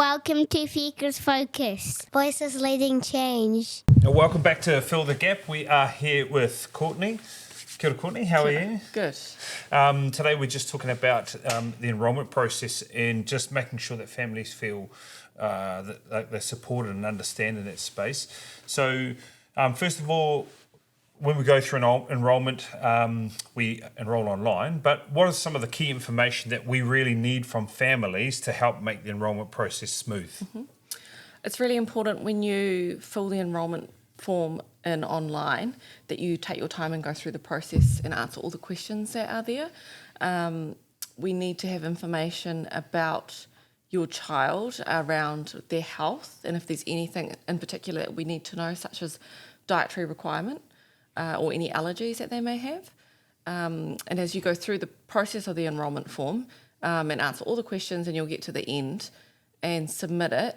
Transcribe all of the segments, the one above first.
Welcome to Fika's Focus. Voices leading change. Welcome back to Fill the Gap. We are here with Courtney. Kia ora, Courtney. How are you? Good. Today we're just talking about the enrolment process and just making sure that families feel that they're supported and understand in that space. So first of all, when we go through enrolment, we enrol online, but what are some of the key information that we really need from families to help make the enrolment process smooth? Mm-hmm. It's really important when you fill the enrolment form in online that you take your time and go through the process and answer all the questions that are there. We need to have information about your child around their health, and if there's anything in particular that we need to know, such as dietary requirement or any allergies that they may have. And as you go through the process of the enrolment form and answer all the questions, and you'll get to the end and submit it,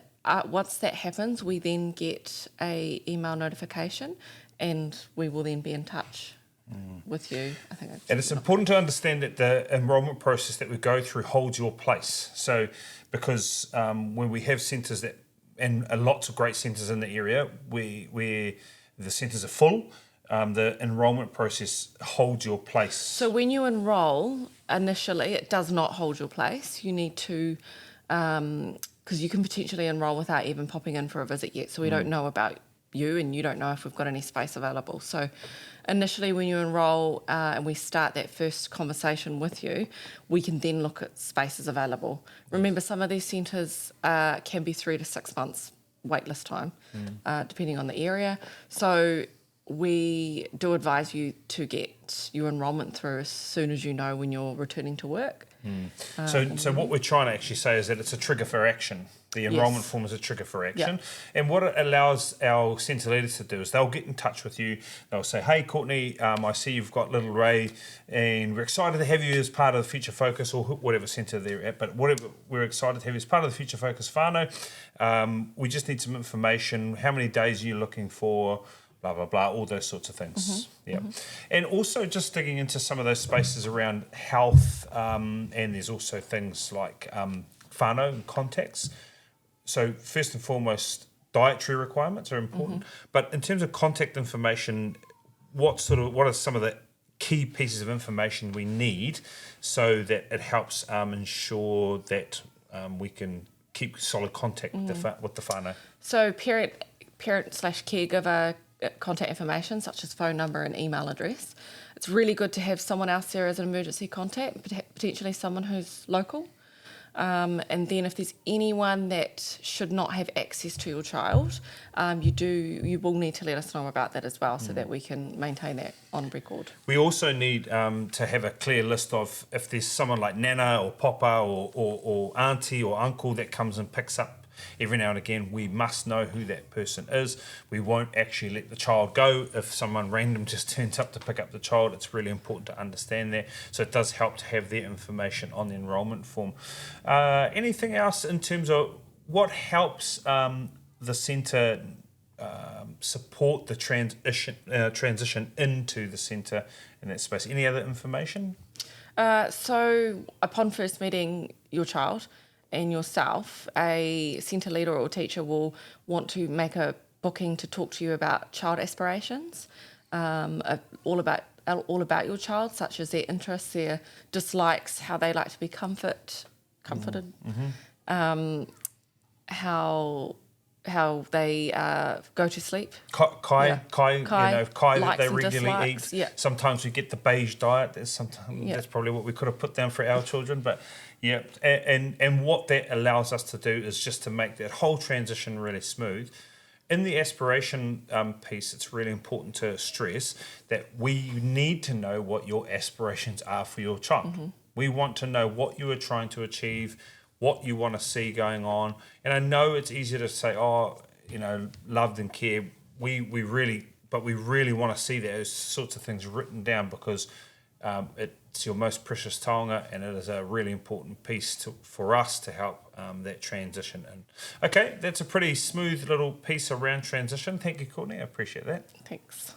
once that happens, we then get a email notification and we will then be in touch with you. I think and it's important to understand that the enrolment process that we go through holds your place. So because when we have centres that, and lots of great centres in the area where the centres are full, the enrolment process holds your place. So when you enrol initially, it does not hold your place. You need to, because you can potentially enrol without even popping in for a visit yet. So we don't know about you, and you don't know if we've got any space available. So initially when you enrol and we start that first conversation with you, we can then look at spaces available. Remember, some of these centres can be 3 to 6 months waitlist time, depending on the area. So we do advise you to get your enrolment through as soon as you know when you're returning to work. So what we're trying to actually say is that it's a trigger for action. The enrolment form is a trigger for action. Yep. And what it allows our centre leaders to do is they'll get in touch with you. They'll say, hey, Courtney, I see you've got little Ray and we're excited to have you as part of the Future Focus, or whatever centre they're at, but whatever, we're excited to have you as part of the Future Focus whānau. We just need some information. How many days are you looking for? Blah, blah, blah, all those sorts of things. And also just digging into some of those spaces around health, and there's also things like whānau and contacts. So first and foremost, dietary requirements are important, but in terms of contact information, what are some of the key pieces of information we need so that it helps ensure that we can keep solid contact with the whānau? So parent/caregiver contact information, such as phone number and email address. It's really good to have someone else there as an emergency contact, potentially someone who's local. And then if there's anyone that should not have access to your child, you will need to let us know about that as well, so that we can maintain that on record. We also need to have a clear list of if there's someone like Nana or Papa or Auntie or Uncle that comes and picks up every now and again. We must know who that person is. We won't actually let the child go if someone random just turns up to pick up the child. It's really important to understand that. So it does help to have that information on the enrolment form. Anything else in terms of what helps the centre support the transition into the centre in that space? Any other information? So upon first meeting your child and yourself, a centre leader or teacher will want to make a booking to talk to you about child aspirations, all about your child, such as their interests, their dislikes, how they like to be comforted, how they go to sleep. Kai that they regularly dislikes. eat. Sometimes we get the beige diet. That's probably what we could have put down for our children. But and what that allows us to do is just to make that whole transition really smooth. In the aspiration piece, it's really important to stress that we need to know what your aspirations are for your child. We want to know what you are trying to achieve, what you want to see going on. And I know it's easier to say, loved and care. We really want to see those sorts of things written down, because it's your most precious taonga, and it is a really important piece for us to help that transition in. Okay, that's a pretty smooth little piece around transition. Thank you, Courtney. I appreciate that. Thanks.